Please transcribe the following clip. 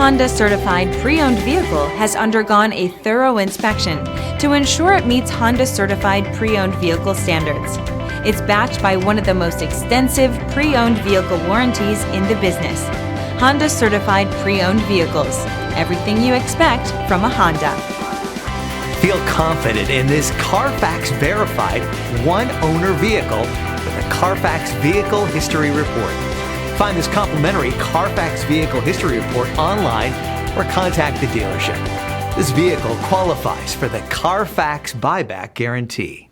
Honda certified pre-owned vehicle has undergone a thorough inspection to ensure it meets Honda certified pre-owned vehicle standards. It's backed by one of the most extensive pre-owned vehicle warranties in the business. Honda certified pre-owned vehicles. Everything you expect from a Honda. Feel confident in this CARFAX verified one-owner vehicle with a CARFAX Vehicle History Report. Find this complimentary CARFAX Vehicle History Report online or contact the dealership. This vehicle qualifies for the CARFAX buyback guarantee.